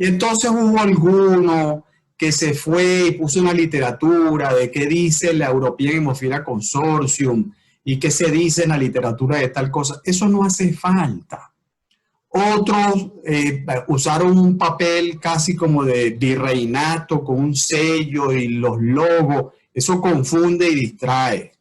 Y entonces hubo alguno que se fue y puso una literatura de qué dice la European Hemophilia Consortium y qué se dice en la literatura de tal cosa. Eso no hace falta. Otros usaron un papel casi como de virreinato con un sello y los logos. Eso confunde y distrae.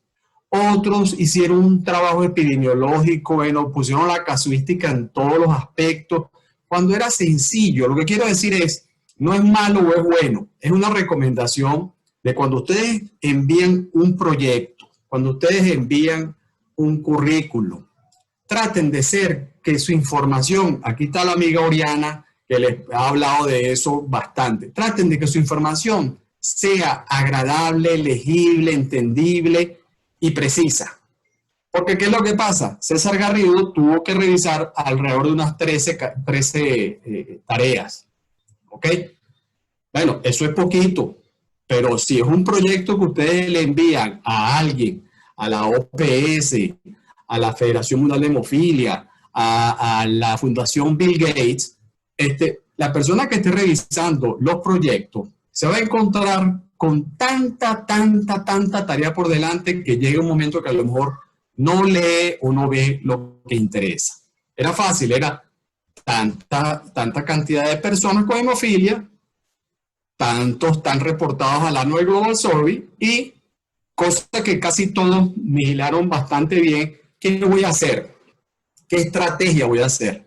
Otros hicieron un trabajo epidemiológico, bueno, pusieron la casuística en todos los aspectos, cuando era sencillo. Lo que quiero decir es, no es malo o es bueno, es una recomendación de cuando ustedes envían un proyecto, cuando ustedes envían un currículum, traten de ser que su información, aquí está la amiga Oriana, que les ha hablado de eso bastante, traten de que su información sea agradable, legible, entendible y precisa. Porque ¿qué es lo que pasa? César Garrido tuvo que revisar alrededor de unas 13 tareas. ¿Ok? Bueno, eso es poquito, pero si es un proyecto que ustedes le envían a alguien, a la OPS, a la Federación Mundial de Hemofilia, a la Fundación Bill Gates, la persona que esté revisando los proyectos se va a encontrar con tanta tarea por delante que llegue un momento que a lo mejor no lee o no ve lo que interesa. Era fácil, era tanta cantidad de personas con hemofilia, tantos están reportados al Annual Global Survey y cosa que casi todos vigilaron bastante bien. ¿Qué voy a hacer? ¿Qué estrategia voy a hacer?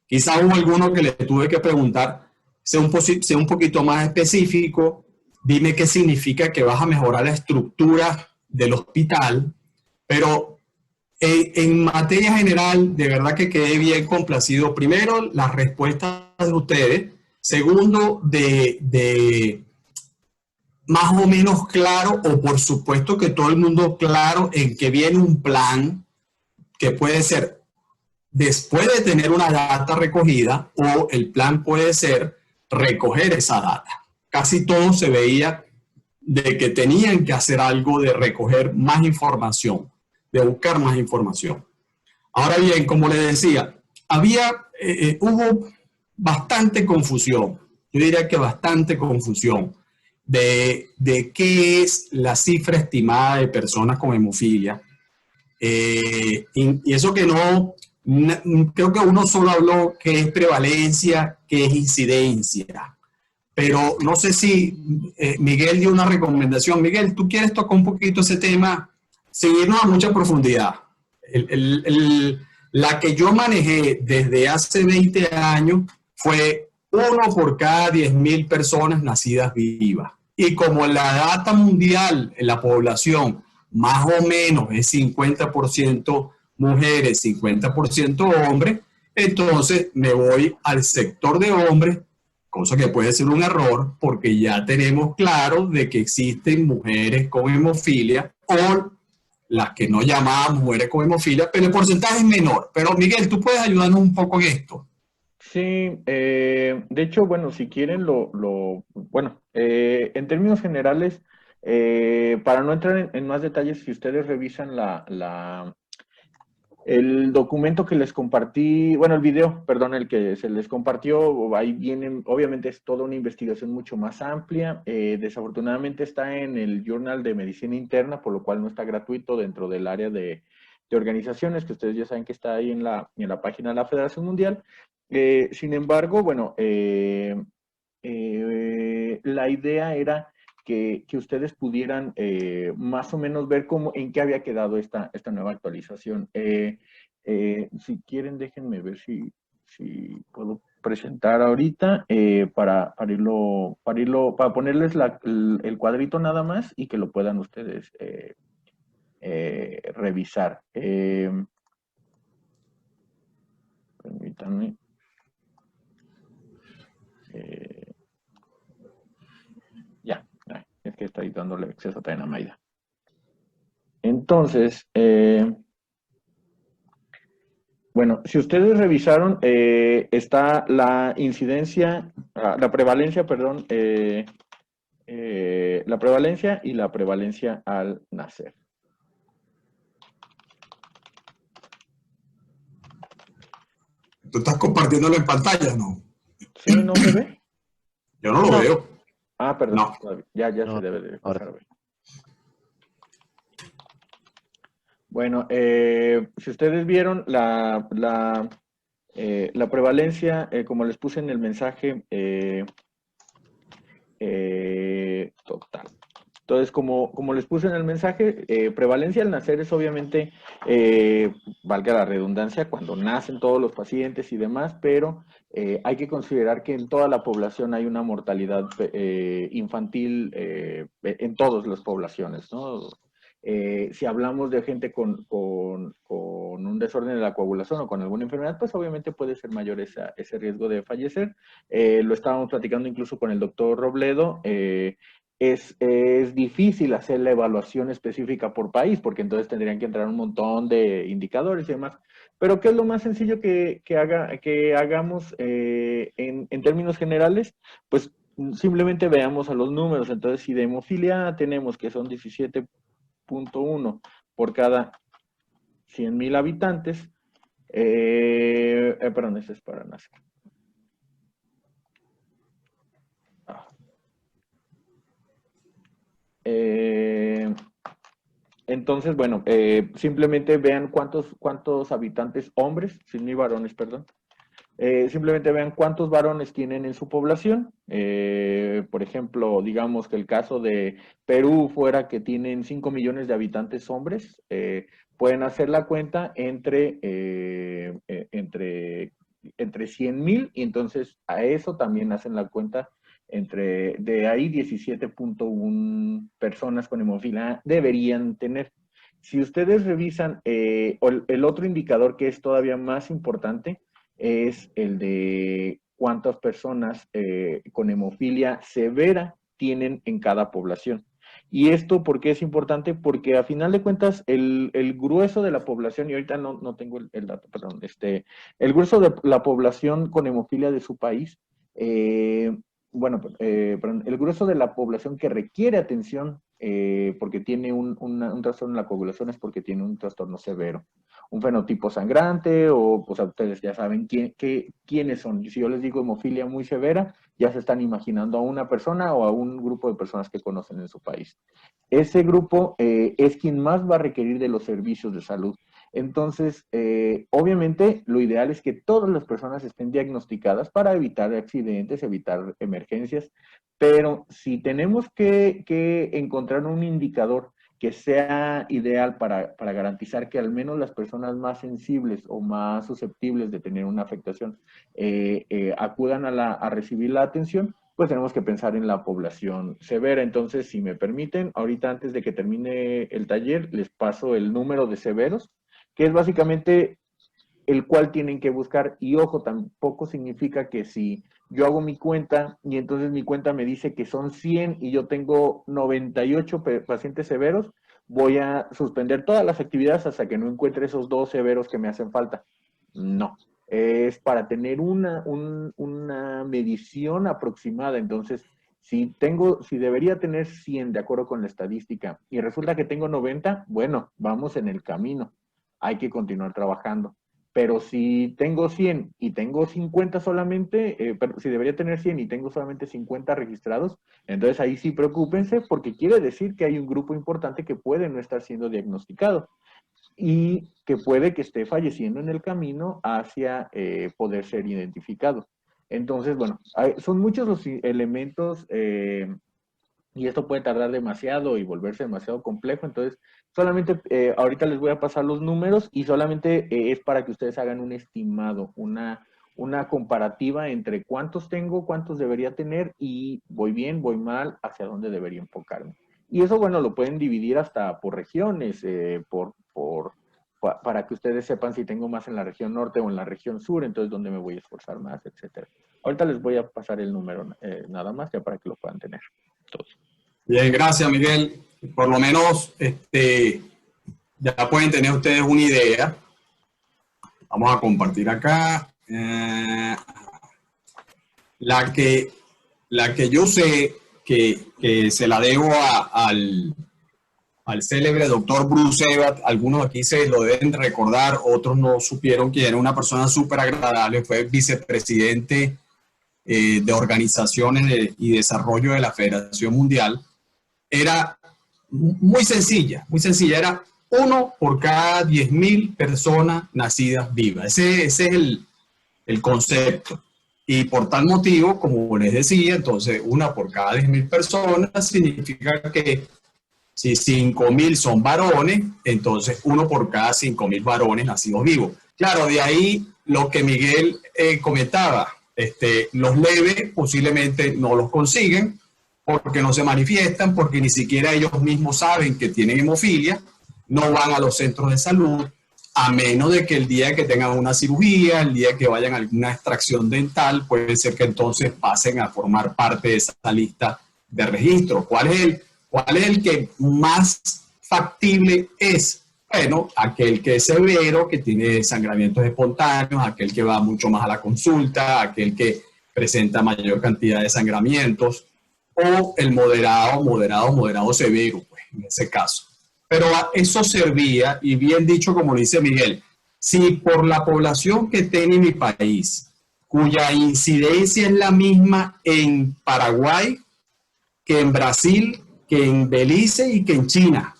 Quizá hubo alguno que le tuve que preguntar, sea un poquito más específico, dime qué significa que vas a mejorar la estructura del hospital, pero en materia general, de verdad que quedé bien complacido. Primero, las respuestas de ustedes. Segundo, de más o menos claro, o por supuesto que todo el mundo claro en que viene un plan que puede ser después de tener una data recogida, o el plan puede ser recoger esa data. Casi todo se veía de que tenían que hacer algo de recoger más información, de buscar más información. Ahora bien, como les decía, hubo bastante confusión, yo diría que bastante confusión de qué es la cifra estimada de personas con hemofilia. Y eso que creo que uno solo habló que es prevalencia, que es incidencia. Pero no sé si Miguel dio una recomendación. Miguel, ¿tú quieres tocar un poquito ese tema? Seguirnos a mucha profundidad. La que yo manejé desde hace 20 años fue uno por cada 10.000 personas nacidas vivas. Y como la data mundial en la población más o menos es 50% mujeres, 50% hombres, entonces me voy al sector de hombres, cosa que puede ser un error porque ya tenemos claro de que existen mujeres con hemofilia o las que no llamamos mujeres con hemofilia, pero el porcentaje es menor. Pero Miguel, tú puedes ayudarnos un poco en esto. Sí, de hecho, bueno, si quieren bueno, en términos generales, para no entrar en más detalles, si ustedes revisan el documento que les compartí, bueno, el video, perdón, el que se les compartió, ahí viene, obviamente es toda una investigación mucho más amplia. Desafortunadamente está en el Journal de Medicina Interna, por lo cual no está gratuito dentro del área de organizaciones, que ustedes ya saben que está ahí en la página de la Federación Mundial. Sin embargo, bueno, la idea era que ustedes pudieran más o menos ver en qué había quedado esta nueva actualización. Si quieren, déjenme ver si puedo presentar ahorita para ponerles el cuadrito nada más y que lo puedan ustedes revisar. Permítanme. Ya, es que estoy dándole acceso también a Maida. Entonces, bueno, si ustedes revisaron, está la incidencia, la prevalencia, perdón, la prevalencia y la prevalencia al nacer. Tú estás compartiéndolo en pantalla, ¿no? ¿Sí? ¿No se ve? Yo no lo veo. Ah, perdón. No. Ya No, se debe de pasar a ahora. ver. Bueno, si ustedes vieron la prevalencia, como les puse en el mensaje, total. Entonces, como les puse en el mensaje, prevalencia al nacer es obviamente, valga la redundancia, cuando nacen todos los pacientes y demás, pero hay que considerar que en toda la población hay una mortalidad infantil en todas las poblaciones, ¿no? Si hablamos de gente con un desorden de la coagulación o con alguna enfermedad, pues obviamente puede ser mayor ese riesgo de fallecer. Lo estábamos platicando incluso con el doctor Robledo. Es difícil hacer la evaluación específica por país, porque entonces tendrían que entrar un montón de indicadores y demás. Pero ¿qué es lo más sencillo que hagamos en términos generales? Pues simplemente veamos a los números. Entonces, si de hemofilia tenemos que son 17.1 por cada 100,000 habitantes, perdón, ese es para nacer. Entonces, bueno, simplemente vean cuántos habitantes hombres, sin ni varones, perdón. Simplemente vean cuántos varones tienen en su población. Por ejemplo, digamos que el caso de Perú fuera que tienen 5 millones de habitantes hombres, pueden hacer la cuenta entre 100,000 y entonces a eso también hacen la cuenta de ahí 17.1 personas con hemofilia deberían tener. Si ustedes revisan el otro indicador que es todavía más importante, es el de cuántas personas con hemofilia severa tienen en cada población. ¿Y esto por qué es importante? Porque a final de cuentas el grueso de la población, y ahorita no tengo el dato, perdón, el grueso de la población con hemofilia de su país, perdón, el grueso de la población que requiere atención porque tiene un trastorno en la coagulación es porque tiene un trastorno severo, un fenotipo sangrante o pues ustedes ya saben quiénes son. Si yo les digo hemofilia muy severa, ya se están imaginando a una persona o a un grupo de personas que conocen en su país. Ese grupo es quien más va a requerir de los servicios de salud. Entonces, obviamente, lo ideal es que todas las personas estén diagnosticadas para evitar accidentes, evitar emergencias, pero si tenemos que encontrar un indicador que sea ideal para garantizar que al menos las personas más sensibles o más susceptibles de tener una afectación acudan a recibir la atención, pues tenemos que pensar en la población severa. Entonces, si me permiten, ahorita antes de que termine el taller, les paso el número de severos, que es básicamente el cual tienen que buscar. Y ojo, tampoco significa que si yo hago mi cuenta y entonces mi cuenta me dice que son 100 y yo tengo 98 pacientes severos, voy a suspender todas las actividades hasta que no encuentre esos 2 severos que me hacen falta. No, es para tener una medición aproximada. Entonces, si debería tener 100 de acuerdo con la estadística y resulta que tengo 90, bueno, vamos en el camino. Hay que continuar trabajando. Pero si tengo 100 y tengo 50 solamente, si debería tener 100 y tengo solamente 50 registrados, entonces ahí sí preocúpense porque quiere decir que hay un grupo importante que puede no estar siendo diagnosticado y que puede que esté falleciendo en el camino hacia poder ser identificado. Entonces, bueno, son muchos los elementos y esto puede tardar demasiado y volverse demasiado complejo. Entonces, solamente ahorita les voy a pasar los números y solamente es para que ustedes hagan un estimado, una comparativa entre cuántos tengo, cuántos debería tener y voy bien, voy mal, hacia dónde debería enfocarme. Y eso, bueno, lo pueden dividir hasta por regiones, para que ustedes sepan si tengo más en la región norte o en la región sur, entonces dónde me voy a esforzar más, etcétera. Ahorita les voy a pasar el número nada más, ya para que lo puedan tener todos. Bien, gracias, Miguel. Por lo menos ya pueden tener ustedes una idea. Vamos a compartir acá. La que yo sé que se la debo al célebre doctor Bruce Evans, algunos aquí se lo deben recordar, otros no supieron que era una persona súper agradable, fue vicepresidente de organizaciones y desarrollo de la Federación Mundial, era muy sencilla, era 1 por cada 10.000 personas nacidas vivas. Ese es el concepto. Y por tal motivo, como les decía, entonces 1 por cada 10.000 personas significa que si 5.000 son varones, entonces 1 por cada 5.000 varones nacidos vivos. Claro, de ahí lo que Miguel comentaba, los leves posiblemente no los consiguen porque no se manifiestan, porque ni siquiera ellos mismos saben que tienen hemofilia, no van a los centros de salud, a menos de que el día que tengan una cirugía, el día que vayan a alguna extracción dental, puede ser que entonces pasen a formar parte de esa lista de registro. ¿Cuál es el que más factible es? Bueno, aquel que es severo, que tiene sangramientos espontáneos, aquel que va mucho más a la consulta, aquel que presenta mayor cantidad de sangramientos, o el moderado severo, pues, en ese caso. Pero eso servía, y bien dicho como dice Miguel, si por la población que tiene mi país, cuya incidencia es la misma en Paraguay, que en Brasil, que en Belice y que en China,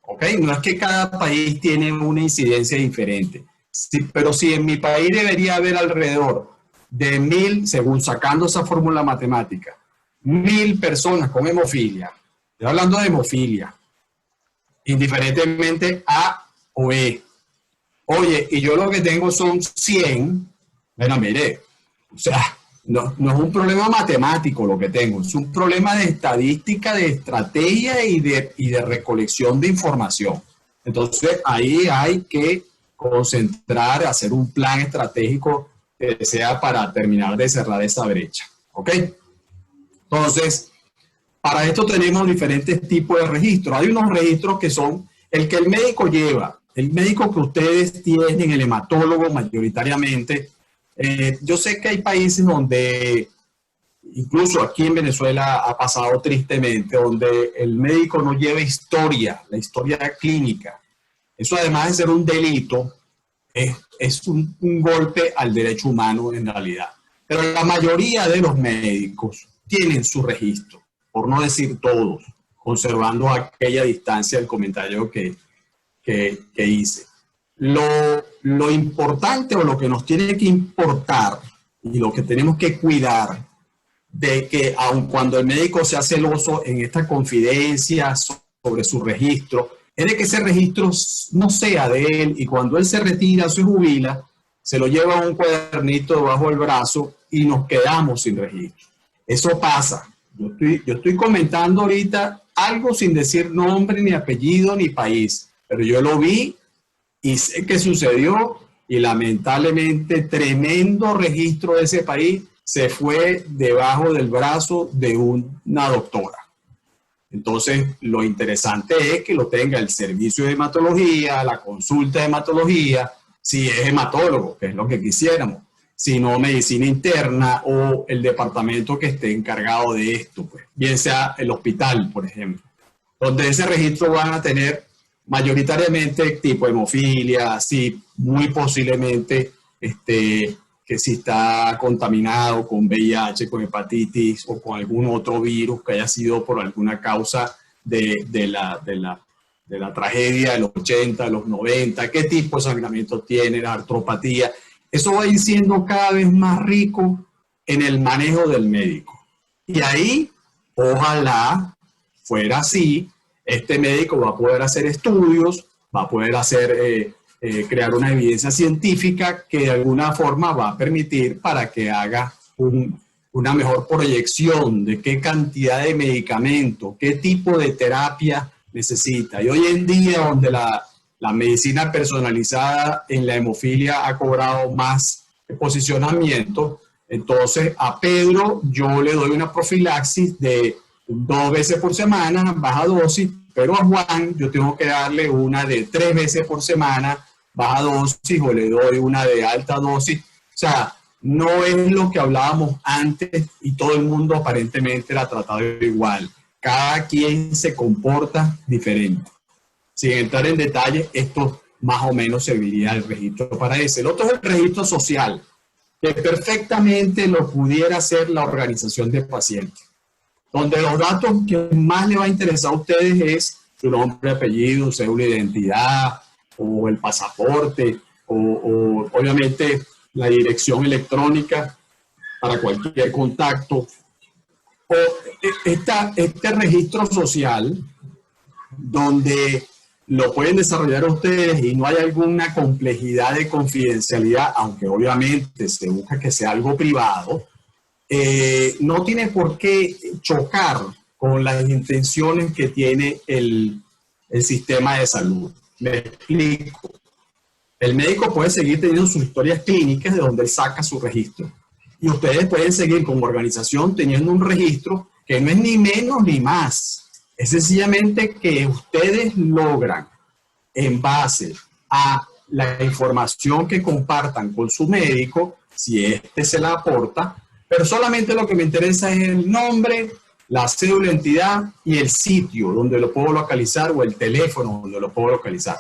¿ok? No es que cada país tiene una incidencia diferente, sí, pero si en mi país debería haber alrededor de 1.000, según sacando esa fórmula matemática, 1.000 personas con hemofilia, estoy hablando de hemofilia, indiferentemente A o B. Oye, y yo lo que tengo son 100, bueno, mire, o sea, no es un problema matemático lo que tengo, es un problema de estadística, de estrategia y de recolección de información. Entonces, ahí hay que concentrar, hacer un plan estratégico que sea para terminar de cerrar esa brecha. ¿Ok? Entonces, para esto tenemos diferentes tipos de registros. Hay unos registros que son el que el médico lleva, el médico que ustedes tienen, el hematólogo mayoritariamente. Yo sé que hay países donde, incluso aquí en Venezuela ha pasado tristemente, donde el médico no lleva historia, la historia clínica. Eso, además de ser un delito, es un golpe al derecho humano en realidad. Pero la mayoría de los médicos tienen su registro, por no decir todos, conservando aquella distancia del comentario que hice. Lo importante, o lo que nos tiene que importar y lo que tenemos que cuidar, de que aun cuando el médico sea celoso en esta confidencia sobre su registro, es de que ese registro no sea de él, y cuando él se retira o se jubila, se lo lleva a un cuadernito debajo del brazo y nos quedamos sin registro. Eso pasa. Yo estoy comentando ahorita algo sin decir nombre, ni apellido, ni país, pero yo lo vi y sé que sucedió, y lamentablemente tremendo registro de ese país se fue debajo del brazo de una doctora. Entonces, lo interesante es que lo tenga el servicio de hematología, la consulta de hematología, si es hematólogo, que es lo que quisiéramos, si no medicina interna o el departamento que esté encargado de esto, pues, bien sea el hospital, por ejemplo, donde ese registro van a tener mayoritariamente tipo hemofilia, sí, muy posiblemente que si está contaminado con VIH, con hepatitis o con algún otro virus que haya sido por alguna causa de la tragedia de los 80, de los 90, qué tipo de sangramiento tiene, la artropatía. Eso va a ir siendo cada vez más rico en el manejo del médico. Y ahí, ojalá fuera así, este médico va a poder hacer estudios, va a poder hacer, crear una evidencia científica que de alguna forma va a permitir para que haga una mejor proyección de qué cantidad de medicamento, qué tipo de terapia necesita. Y hoy en día, donde la medicina personalizada en la hemofilia ha cobrado más posicionamiento, entonces a Pedro yo le doy una profilaxis de 2 veces por semana, baja dosis, pero a Juan yo tengo que darle una de 3 veces por semana, baja dosis, o le doy una de alta dosis. O sea, no es lo que hablábamos antes y todo el mundo aparentemente la trataba igual. Cada quien se comporta diferente. Sin entrar en detalle, esto más o menos serviría el registro para ese. El otro es el registro social. que perfectamente lo pudiera hacer la organización de pacientes, donde los datos que más le va a interesar a ustedes es su nombre, apellido, cédula de identidad, o el pasaporte, o obviamente la dirección electrónica para cualquier contacto, o este registro social donde lo pueden desarrollar ustedes y no hay alguna complejidad de confidencialidad, aunque obviamente se busca que sea algo privado, no tiene por qué chocar con las intenciones que tiene el sistema de salud. Me explico. El médico puede seguir teniendo sus historias clínicas de donde él saca su registro. Y ustedes pueden seguir como organización teniendo un registro que no es ni menos ni más. Es sencillamente que ustedes logran, en base a la información que compartan con su médico, si éste se la aporta, pero solamente lo que me interesa es el nombre, la cédula de identidad y el sitio donde lo puedo localizar o el teléfono donde lo puedo localizar.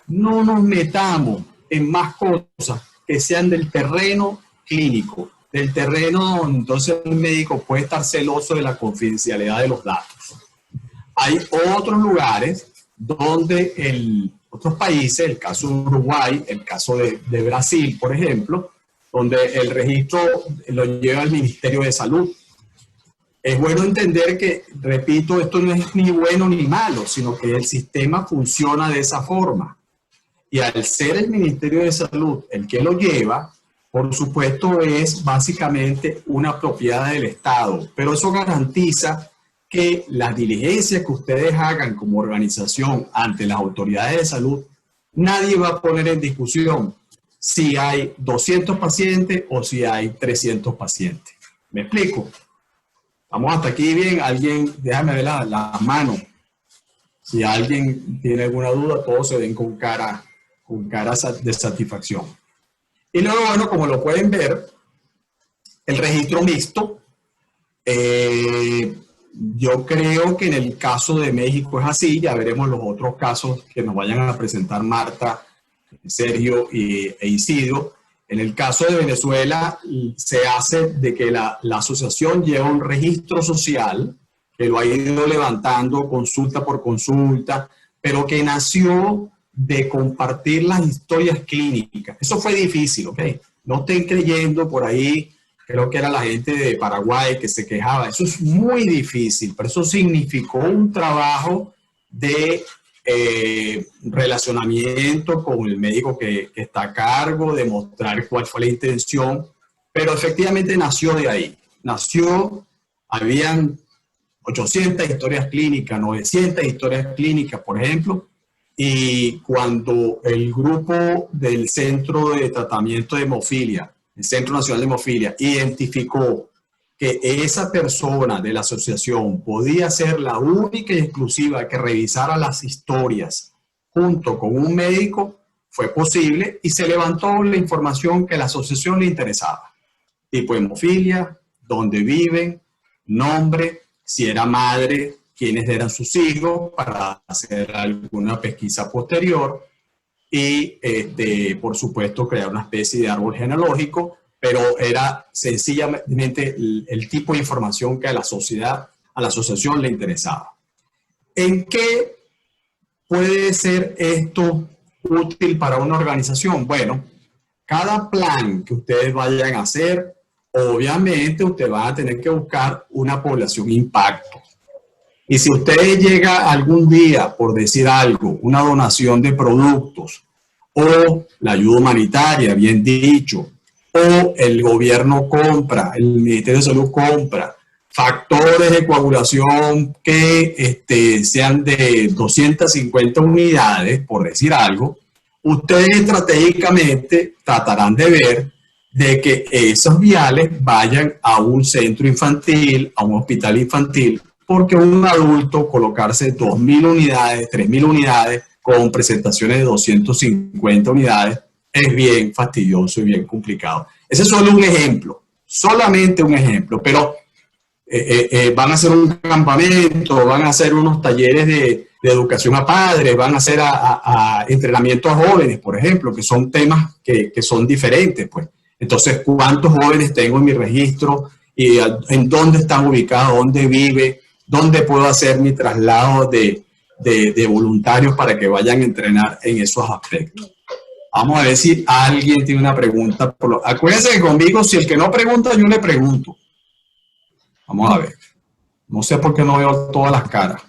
No nos metamos en más cosas que sean del terreno clínico, del terreno donde entonces el médico puede estar celoso de la confidencialidad de los datos. Hay otros lugares donde otros países, el caso de Uruguay, el caso de Brasil, por ejemplo, donde el registro lo lleva el Ministerio de Salud. Es bueno entender que, repito, esto no es ni bueno ni malo, sino que el sistema funciona de esa forma. Y al ser el Ministerio de Salud el que lo lleva, por supuesto es básicamente una propiedad del Estado, pero eso garantiza que las diligencias que ustedes hagan como organización ante las autoridades de salud, nadie va a poner en discusión si hay 200 pacientes o si hay 300 pacientes. ¿Me explico? Vamos hasta aquí bien. Alguien, déjame ver la mano. Si alguien tiene alguna duda, todos se ven con cara de satisfacción. Y luego, bueno, como lo pueden ver, el registro mixto, yo creo que en el caso de México es así. Ya veremos los otros casos que nos vayan a presentar Marta, Sergio e Isidro. En el caso de Venezuela se hace de que la asociación lleva un registro social que lo ha ido levantando consulta por consulta, pero que nació de compartir las historias clínicas. Eso fue difícil, ¿ok? No estén creyendo por ahí, creo que era la gente de Paraguay que se quejaba. Eso es muy difícil, pero eso significó un trabajo de relacionamiento con el médico que está a cargo, de mostrar cuál fue la intención, pero efectivamente nació de ahí. Habían 800 historias clínicas, 900 historias clínicas, por ejemplo, y cuando el grupo del Centro de Tratamiento de Hemofilia, el Centro Nacional de Hemofilia, identificó que esa persona de la asociación podía ser la única y exclusiva que revisara las historias junto con un médico, fue posible y se levantó la información que a la asociación le interesaba. Tipo hemofilia, dónde viven, nombre, si era madre, quiénes eran sus hijos, para hacer alguna pesquisa posterior y, por supuesto, crear una especie de árbol genealógico, pero era sencillamente el tipo de información que a la asociación le interesaba. ¿En qué puede ser esto útil para una organización? Bueno, cada plan que ustedes vayan a hacer, obviamente ustedes van a tener que buscar una población impacto. Y si usted llega algún día, por decir algo, una donación de productos o la ayuda humanitaria, bien dicho, o el gobierno compra, el Ministerio de Salud compra factores de coagulación que sean de 250 unidades, por decir algo, ustedes estratégicamente tratarán de ver de que esos viales vayan a un centro infantil, a un hospital infantil, porque un adulto colocarse 2.000 unidades, 3.000 unidades con presentaciones de 250 unidades es bien fastidioso y bien complicado. Ese es solo un ejemplo, solamente un ejemplo, pero van a hacer un campamento, van a hacer unos talleres de educación a padres, van a hacer entrenamiento a jóvenes, por ejemplo, que son temas que son diferentes, pues. Entonces, ¿cuántos jóvenes tengo en mi registro? Y en dónde están ubicados, dónde vive, dónde puedo hacer mi traslado de voluntarios para que vayan a entrenar en esos aspectos. Vamos a ver si alguien tiene una pregunta. Acuérdense que conmigo, si el que no pregunta, yo le pregunto. Vamos a ver. No sé por qué no veo todas las caras.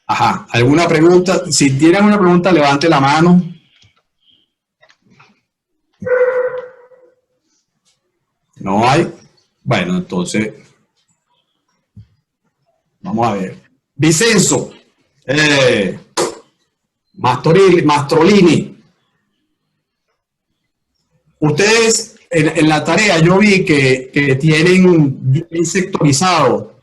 Ajá, ¿alguna pregunta? Si tienen una pregunta, levante la mano. No hay. Bueno, entonces, vamos a ver. Vicenzo, Mastrolini. Ustedes en la tarea yo vi que tienen bien sectorizado,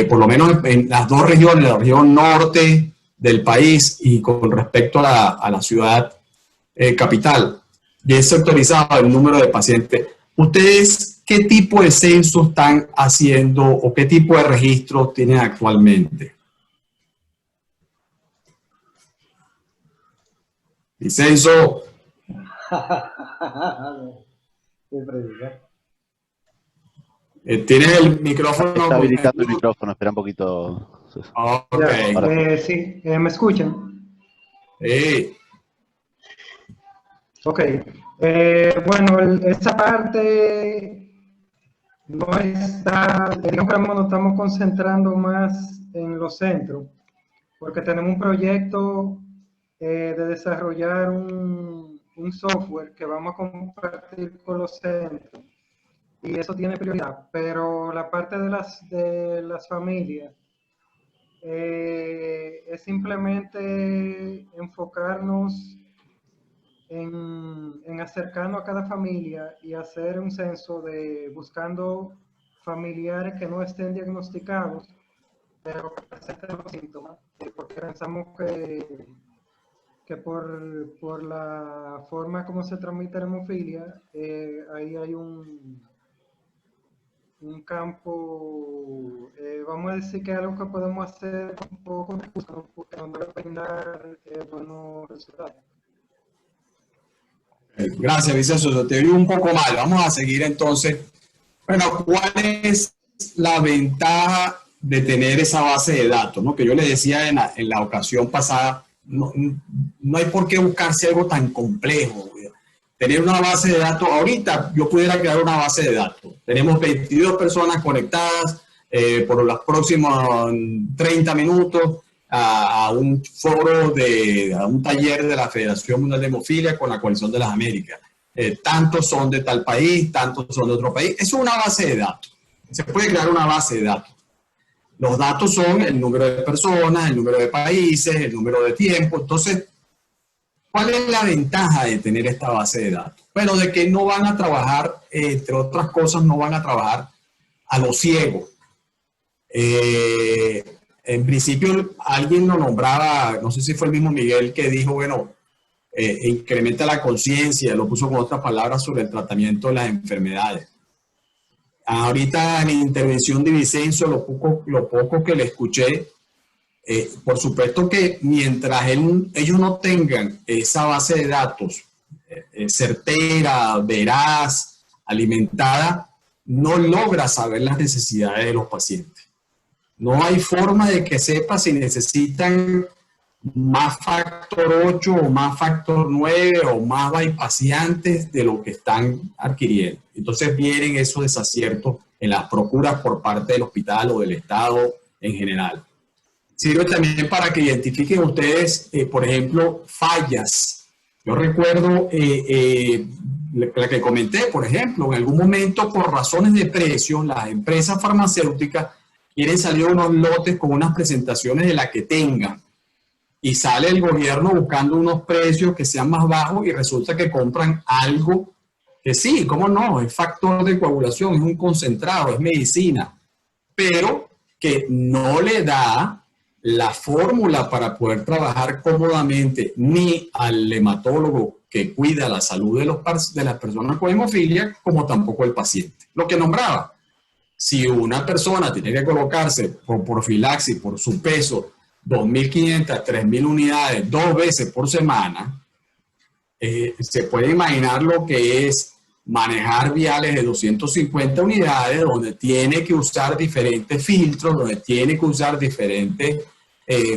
por lo menos en las dos regiones, la región norte del país y con respecto a la ciudad capital, bien sectorizado el número de pacientes. ¿Ustedes qué tipo de censo están haciendo o qué tipo de registros tienen actualmente? ¿Y censo? ¿Tienes el micrófono? Está habilitando el micrófono, espera un poquito. Okay. Sí, ¿me escuchan? Sí. Ok. Bueno, esa parte no está, digamos que nos estamos concentrando más en los centros, porque tenemos un proyecto de desarrollar un software que vamos a compartir con los centros, y eso tiene prioridad, pero la parte de las familias es simplemente enfocarnos en acercarnos a cada familia y hacer un censo buscando familiares que no estén diagnosticados, pero que presenten los síntomas, porque pensamos que por la forma como se transmite la hemofilia, ahí hay un campo, vamos a decir que es algo que podemos hacer un poco de uso, porque nos va a brindar buenos resultados. Gracias, Vicenzo. Te vi un poco mal. Vamos a seguir entonces. Bueno, ¿cuál es la ventaja de tener esa base de datos? ¿No? Que yo le decía en la ocasión pasada, no hay por qué buscarse algo tan complejo. Tener una base de datos, ahorita yo pudiera crear una base de datos. Tenemos 22 personas conectadas por los próximos 30 minutos a un foro, a un taller de la Federación Mundial de Hemofilia con la Coalición de las Américas. Tantos son de tal país, tantos son de otro país. Eso es una base de datos. Se puede crear una base de datos. Los datos son el número de personas, el número de países, el número de tiempo. Entonces, ¿cuál es la ventaja de tener esta base de datos? Bueno, de que no van a trabajar, entre otras cosas, no van a trabajar a lo ciego. En principio, alguien lo nombraba, no sé si fue el mismo Miguel que dijo, bueno, incrementa la conciencia, lo puso con otras palabras sobre el tratamiento de las enfermedades. Ahorita en la intervención de Vicenzo, lo poco que le escuché, por supuesto que mientras ellos no tengan esa base de datos certera, veraz, alimentada, no logra saber las necesidades de los pacientes. No hay forma de que sepa si necesitan más factor 8 o más factor 9 o más bypassiantes de lo que están adquiriendo. Entonces vienen esos desaciertos en las procuras por parte del hospital o del Estado en general. Sirve también para que identifiquen ustedes, por ejemplo, fallas. Yo recuerdo la que comenté, por ejemplo, en algún momento por razones de precio, las empresas farmacéuticas quieren salir unos lotes con unas presentaciones de la que tengan. Y sale el gobierno buscando unos precios que sean más bajos y resulta que compran algo que sí, cómo no, es factor de coagulación, es un concentrado, es medicina, pero que no le da la fórmula para poder trabajar cómodamente ni al hematólogo que cuida la salud de las personas con hemofilia, como tampoco el paciente. Lo que nombraba, si una persona tiene que colocarse por profilaxis, por su peso, 2.500, 3.000 unidades 2 veces por semana, se puede imaginar lo que es manejar viales de 250 unidades, donde tiene que usar diferentes filtros, donde tiene que usar diferentes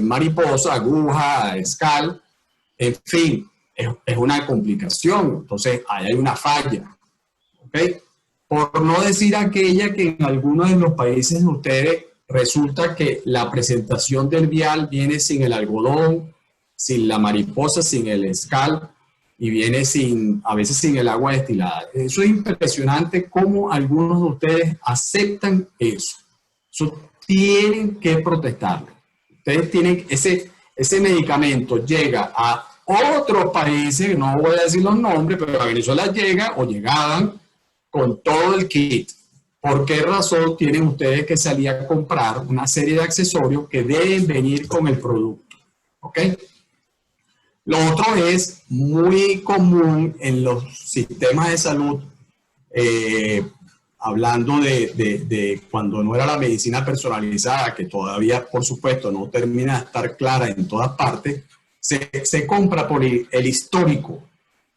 mariposas, aguja, escal, en fin, es una complicación. Entonces, ahí hay una falla, ¿ok? Por no decir aquella que en algunos de los países de ustedes resulta que la presentación del vial viene sin el algodón, sin la mariposa, sin el escal, y viene a veces sin el agua destilada. Eso es impresionante cómo algunos de ustedes aceptan eso. Eso tienen que protestarlo. Ustedes tienen, ese medicamento llega a otros países, no voy a decir los nombres, pero a Venezuela llega o llegaban con todo el kit. ¿Por qué razón tienen ustedes que salir a comprar una serie de accesorios que deben venir con el producto? ¿Ok? Lo otro es muy común en los sistemas de salud, hablando de cuando no era la medicina personalizada, que todavía, por supuesto, no termina de estar clara en todas partes, se compra por el histórico.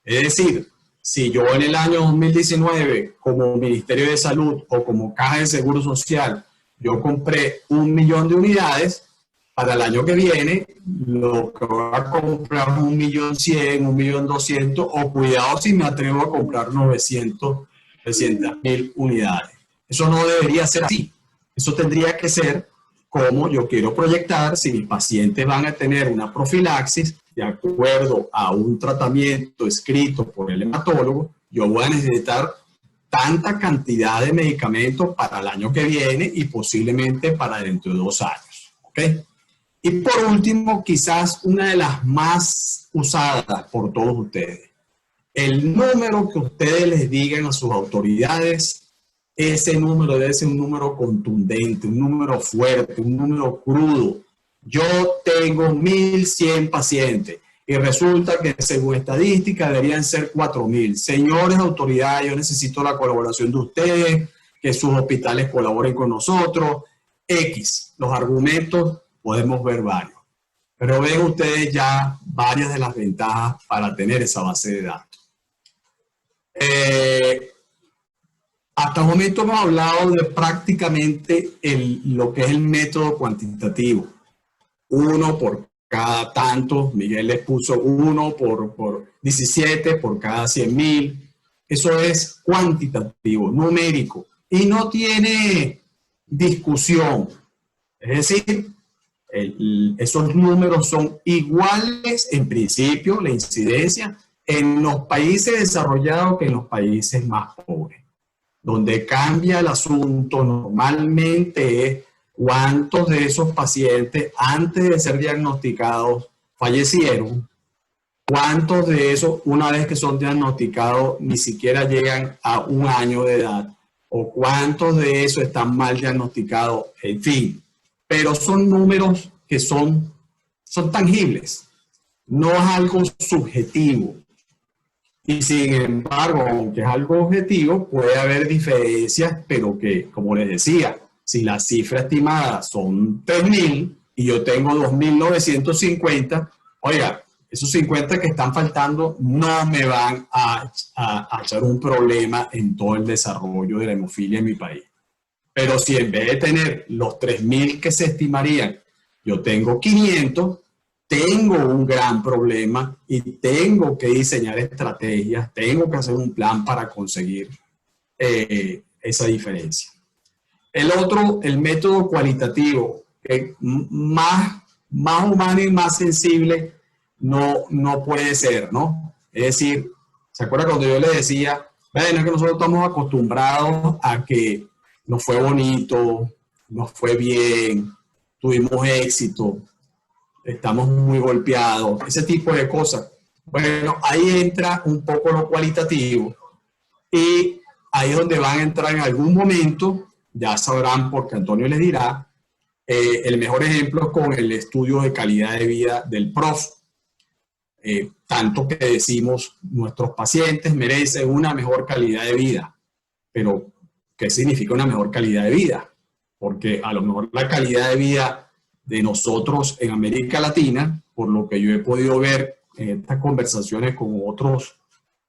Es decir, si yo en el año 2019, como Ministerio de Salud o como Caja de Seguro Social, yo compré 1 millón de unidades, para el año que viene, lo que voy a comprar 1.100.000, 1.200.000, o cuidado si me atrevo a comprar 900.000 unidades. Eso no debería ser así. Eso tendría que ser como yo quiero proyectar si mis pacientes van a tener una profilaxis de acuerdo a un tratamiento escrito por el hematólogo. Yo voy a necesitar tanta cantidad de medicamentos para el año que viene y posiblemente para dentro de 2 años. ¿Ok? Y por último, quizás una de las más usadas por todos ustedes. El número que ustedes les digan a sus autoridades, ese número debe ser un número contundente, un número fuerte, un número crudo. Yo tengo 1.100 pacientes y resulta que según estadística deberían ser 4.000. Señores autoridades, yo necesito la colaboración de ustedes, que sus hospitales colaboren con nosotros. X, los argumentos podemos ver varios. Pero ven ustedes ya varias de las ventajas para tener esa base de datos. Hasta el momento hemos hablado de prácticamente lo que es el método cuantitativo. 1 por cada tanto, Miguel les puso 1 por 17 por cada 100.000. Eso es cuantitativo, numérico, y no tiene discusión. Es decir, esos números son iguales en principio, la incidencia, en los países desarrollados que en los países más pobres. Donde cambia el asunto normalmente es cuántos de esos pacientes antes de ser diagnosticados fallecieron, cuántos de esos una vez que son diagnosticados ni siquiera llegan a 1 año de edad, o cuántos de esos están mal diagnosticados, en fin. Pero son números que son tangibles, no es algo subjetivo. Y sin embargo, aunque es algo objetivo, puede haber diferencias, pero que, como les decía, si la cifra estimada son 3.000 y yo tengo 2.950, oiga, esos 50 que están faltando no me van a echar un problema en todo el desarrollo de la hemofilia en mi país. Pero si en vez de tener los 3.000 que se estimarían, yo tengo 500, tengo un gran problema y tengo que diseñar estrategias, tengo que hacer un plan para conseguir esa diferencia. El otro, el método cualitativo, que más humano y más sensible no puede ser, ¿no? Es decir, ¿se acuerda cuando yo le decía, bueno, es que nosotros estamos acostumbrados a que nos fue bonito, nos fue bien, tuvimos éxito, estamos muy golpeados, ese tipo de cosas? Bueno, ahí entra un poco lo cualitativo y ahí es donde van a entrar en algún momento, ya sabrán porque Antonio les dirá, el mejor ejemplo es con el estudio de calidad de vida del PROF. Tanto que decimos, nuestros pacientes merecen una mejor calidad de vida, pero ¿qué significa una mejor calidad de vida? Porque a lo mejor la calidad de vida de nosotros en América Latina, por lo que yo he podido ver estas conversaciones con otras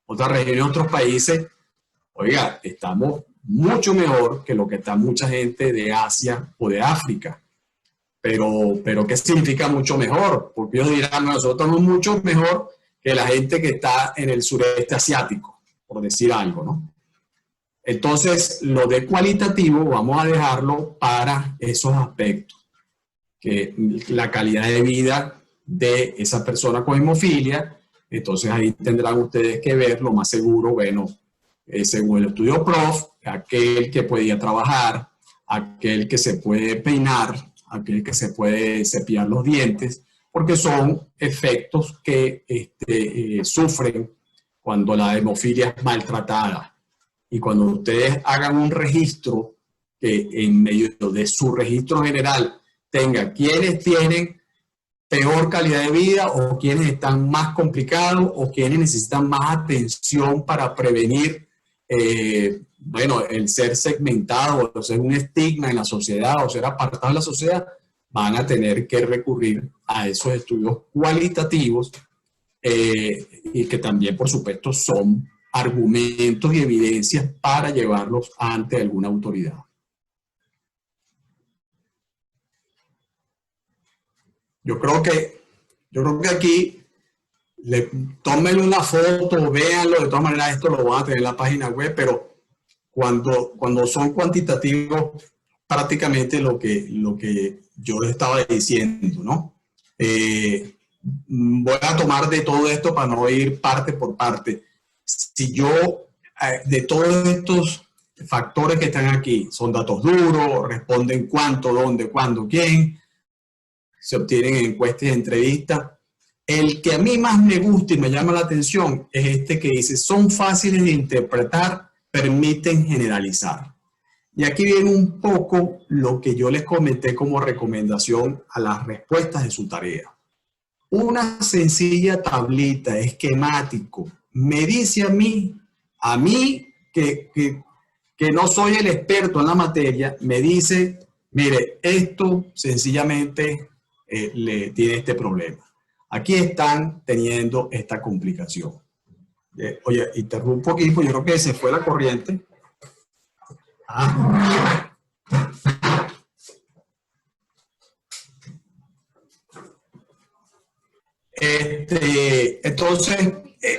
regiones, otros países, oiga, estamos mucho mejor que lo que está mucha gente de Asia o de África. Pero ¿qué significa mucho mejor? Porque ellos dirán, nosotros estamos mucho mejor que la gente que está en el sureste asiático, por decir algo, ¿no? Entonces, lo de cualitativo vamos a dejarlo para esos aspectos, que la calidad de vida de esa persona con hemofilia. Entonces ahí tendrán ustedes que ver, lo más seguro, bueno, según el estudio PROF, aquel que podía trabajar, aquel que se puede peinar, aquel que se puede cepillar los dientes, porque son efectos que sufren cuando la hemofilia es maltratada. Y cuando ustedes hagan un registro, que en medio de su registro general tenga quienes tienen peor calidad de vida o quienes están más complicados o quienes necesitan más atención para prevenir, bueno, el ser segmentado o ser un estigma en la sociedad o ser apartado de la sociedad, van a tener que recurrir a esos estudios cualitativos y que también, por supuesto, son argumentos y evidencias para llevarlos ante alguna autoridad. Yo creo que aquí tómenle una foto, véanlo, de todas maneras esto lo van a tener en la página web, pero cuando son cuantitativos, prácticamente lo que yo estaba diciendo, ¿no? Voy a tomar de todo esto para no ir parte por parte. Si yo, de todos estos factores que están aquí, son datos duros, responden cuánto, dónde, cuándo, quién, se obtienen en encuestas y entrevistas. El que a mí más me gusta y me llama la atención es este que dice, son fáciles de interpretar, permiten generalizar. Y aquí viene un poco lo que yo les comenté como recomendación a las respuestas de su tarea. Una sencilla tablita, esquemático, me dice a mí que no soy el experto en la materia, me dice, mire, esto sencillamente le tiene este problema. Aquí están teniendo esta complicación. Oye, interrumpo aquí, pues yo creo que se fue la corriente. Entonces,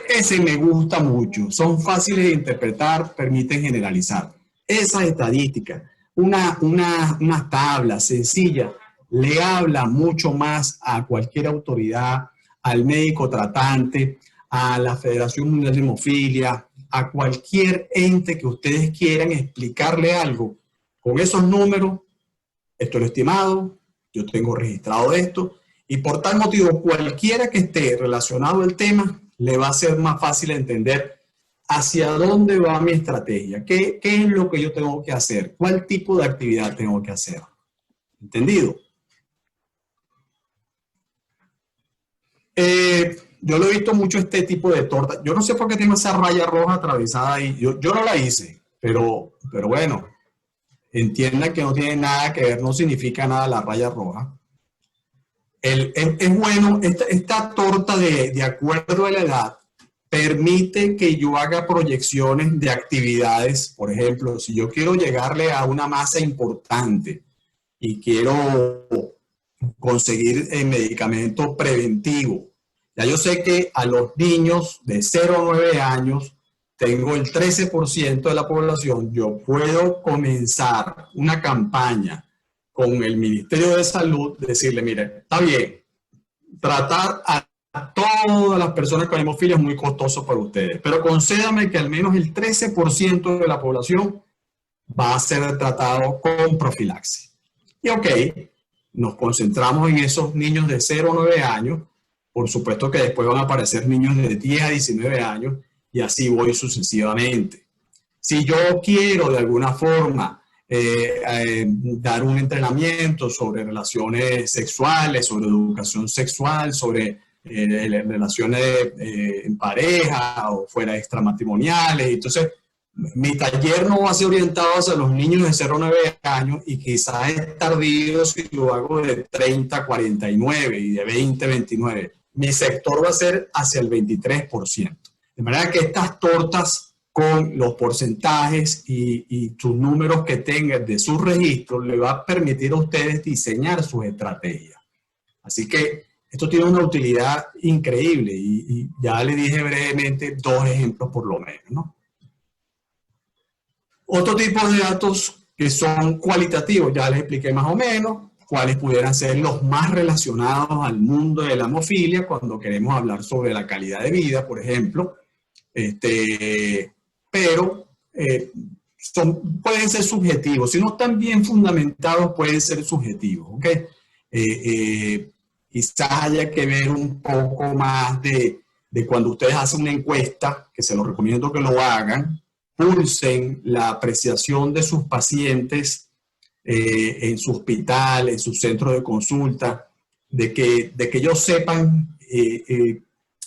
ese me gusta mucho. Son fáciles de interpretar, permiten generalizar. Esa estadística, una tabla sencilla, le habla mucho más a cualquier autoridad, al médico tratante, a la Federación Mundial de Hemofilia, a cualquier ente que ustedes quieran explicarle algo. Con esos números, esto es lo estimado, yo tengo registrado esto, y por tal motivo, cualquiera que esté relacionado al tema, le va a ser más fácil entender hacia dónde va mi estrategia, qué es lo que yo tengo que hacer, cuál tipo de actividad tengo que hacer. ¿Entendido? Yo lo he visto mucho este tipo de torta. Yo no sé por qué tengo esa raya roja atravesada ahí. Yo no la hice, pero bueno, entiendan que no tiene nada que ver, no significa nada la raya roja. Es bueno, esta torta de acuerdo a la edad permite que yo haga proyecciones de actividades. Por ejemplo, si yo quiero llegarle a una masa importante y quiero conseguir medicamento preventivo, ya yo sé que a los niños de 0 a 9 años, tengo el 13% de la población, yo puedo comenzar una campaña con el Ministerio de Salud, decirle, mire, está bien, tratar a todas las personas con hemofilia es muy costoso para ustedes, pero concédame que al menos el 13% de la población va a ser tratado con profilaxis. Y ok, nos concentramos en esos niños de 0 a 9 años, por supuesto que después van a aparecer niños de 10 a 19 años y así voy sucesivamente. Si yo quiero de alguna forma dar un entrenamiento sobre relaciones sexuales, sobre educación sexual, sobre relaciones en pareja o fuera extramatrimoniales, entonces mi taller no va a ser orientado hacia los niños de 0 a 9 años y quizás es tardío si lo hago de 30 a 49 y de 20 a 29. mi sector va a ser hacia el 23%. De manera que estas tortas con los porcentajes y sus números que tengan de sus registros le va a permitir a ustedes diseñar sus estrategias. Así que esto tiene una utilidad increíble y ya le dije brevemente 2 ejemplos por lo menos, ¿no? Otro tipo de datos que son cualitativos, ya les expliqué más o menos cuáles pudieran ser los más relacionados al mundo de la hemofilia cuando queremos hablar sobre la calidad de vida, por ejemplo. Pero pueden ser subjetivos. Si no están bien fundamentados, pueden ser subjetivos, ¿ok? Quizás haya que ver un poco más de cuando ustedes hacen una encuesta, que se los recomiendo que lo hagan, pulsen la apreciación de sus pacientes en su hospital, en su centro de consulta, de que ellos sepan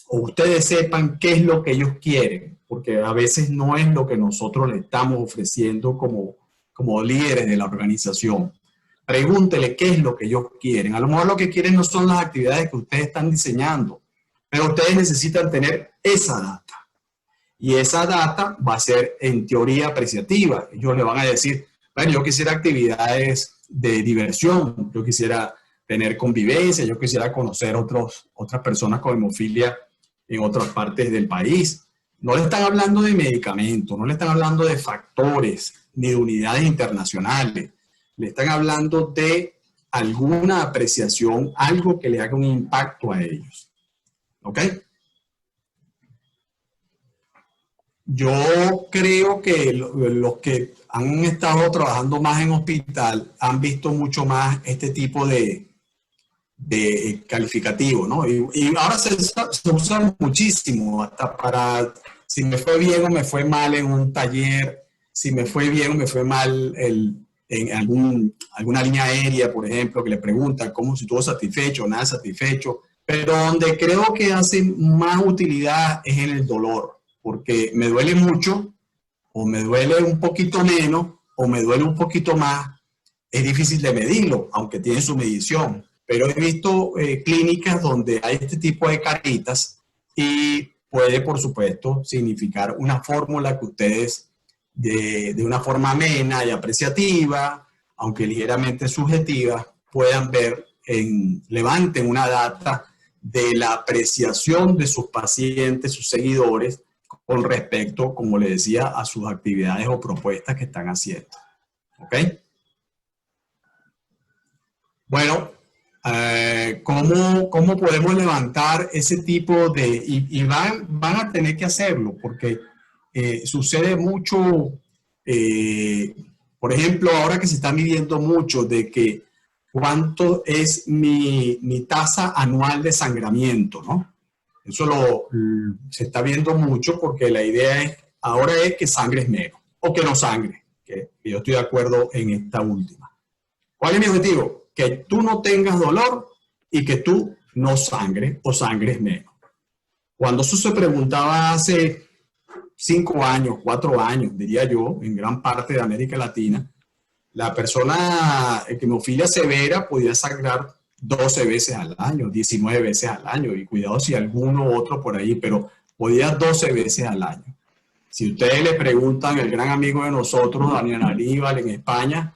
o ustedes sepan qué es lo que ellos quieren, porque a veces no es lo que nosotros le estamos ofreciendo como líderes de la organización. Pregúntele qué es lo que ellos quieren. A lo mejor lo que quieren no son las actividades que ustedes están diseñando, pero ustedes necesitan tener esa data. Y esa data va a ser en teoría apreciativa. Ellos le van a decir, bueno, yo quisiera actividades de diversión, yo quisiera tener convivencia, yo quisiera conocer otras personas con hemofilia en otras partes del país. No le están hablando de medicamentos, no le están hablando de factores, ni de unidades internacionales. Le están hablando de alguna apreciación, algo que le haga un impacto a ellos. ¿Ok? Yo creo que los que han estado trabajando más en hospital han visto mucho más este tipo de calificativo, ¿no? Y ahora se usa muchísimo, hasta para si me fue bien o me fue mal en un taller, si me fue bien o me fue mal en alguna línea aérea, por ejemplo, que le preguntan cómo si estuvo satisfecho o nada satisfecho, pero donde creo que hace más utilidad es en el dolor, porque me duele mucho, o me duele un poquito menos, o me duele un poquito más. Es difícil de medirlo, aunque tiene su medición. Pero he visto clínicas donde hay este tipo de caritas y puede, por supuesto, significar una fórmula que ustedes, de una forma amena y apreciativa, aunque ligeramente subjetiva, puedan ver, levanten una data de la apreciación de sus pacientes, sus seguidores, con respecto, como les decía, a sus actividades o propuestas que están haciendo. ¿Ok? Bueno, ¿cómo podemos levantar ese tipo de... Y van a tener que hacerlo, porque sucede mucho, por ejemplo, ahora que se está midiendo mucho de que cuánto es mi tasa anual de sangramiento, ¿no? Eso se está viendo mucho porque la idea ahora es que sangres menos o que no sangre, que yo estoy de acuerdo en esta última. ¿Cuál es mi objetivo? Que tú no tengas dolor y que tú no sangres o sangres menos. Cuando eso se preguntaba hace 5 años, 4 años, diría yo, en gran parte de América Latina, la persona en hemofilia severa podía sangrar 12 veces al año, 19 veces al año, y cuidado si alguno otro por ahí, pero podía 12 veces al año. Si ustedes le preguntan al gran amigo de nosotros, Daniel Aníbal, en España,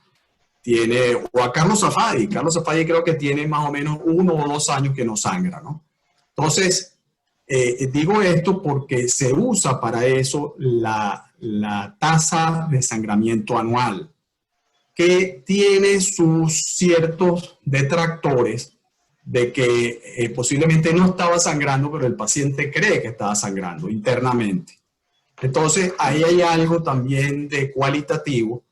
o a Carlos Zafadi creo que tiene más o menos 1 o 2 años que no sangra, ¿no? Entonces, digo esto porque se usa para eso la tasa de sangramiento anual, que tiene sus ciertos detractores de que posiblemente no estaba sangrando, pero el paciente cree que estaba sangrando internamente. Entonces, ahí hay algo también de cualitativo,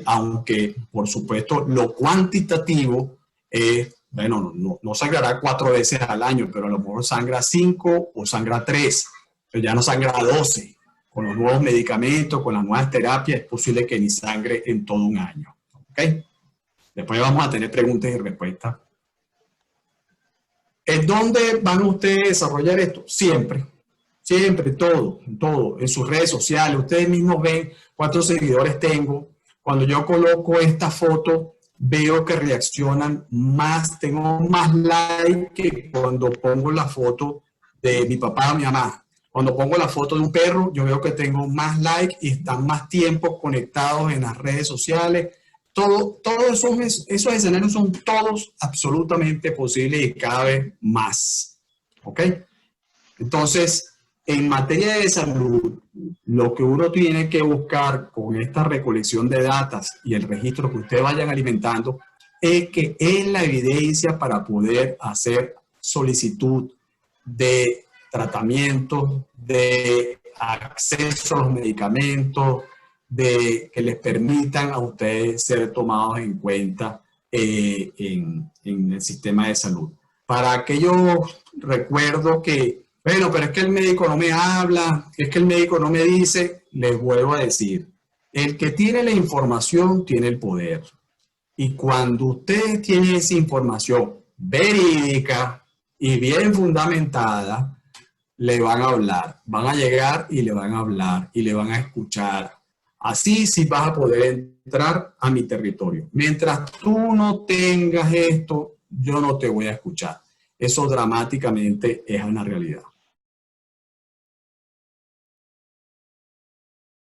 aunque, por supuesto, lo cuantitativo es, bueno, no sangrará 4 veces al año, pero a lo mejor sangra 5 o sangra 3, pero ya no sangra 12. Con los nuevos medicamentos, con las nuevas terapias, es posible que ni sangre en todo un año. ¿Ok? Después vamos a tener preguntas y respuestas. ¿En dónde van ustedes a desarrollar esto? Siempre. Siempre, todo. En sus redes sociales. Ustedes mismos ven cuántos seguidores tengo. Cuando yo coloco esta foto veo que reaccionan más, tengo más like que cuando pongo la foto de mi papá o mi mamá. Cuando pongo la foto de un perro, yo veo que tengo más like y están más tiempo conectados en las redes sociales. Todos esos escenarios son todos absolutamente posibles y cada vez más. ¿Ok? Entonces, en materia de salud, lo que uno tiene que buscar con esta recolección de datos y el registro que ustedes vayan alimentando es que es la evidencia para poder hacer solicitud de tratamiento, de acceso a los medicamentos, de que les permitan a ustedes ser tomados en cuenta en el sistema de salud. Para aquellos recuerdo que, bueno, pero es que el médico no me habla, es que el médico no me dice, les vuelvo a decir, el que tiene la información tiene el poder. Y cuando ustedes tienen esa información verídica y bien fundamentada, le van a hablar, van a llegar y le van a hablar y le van a escuchar. Así sí vas a poder entrar a mi territorio. Mientras tú no tengas esto, yo no te voy a escuchar. Eso dramáticamente es una realidad.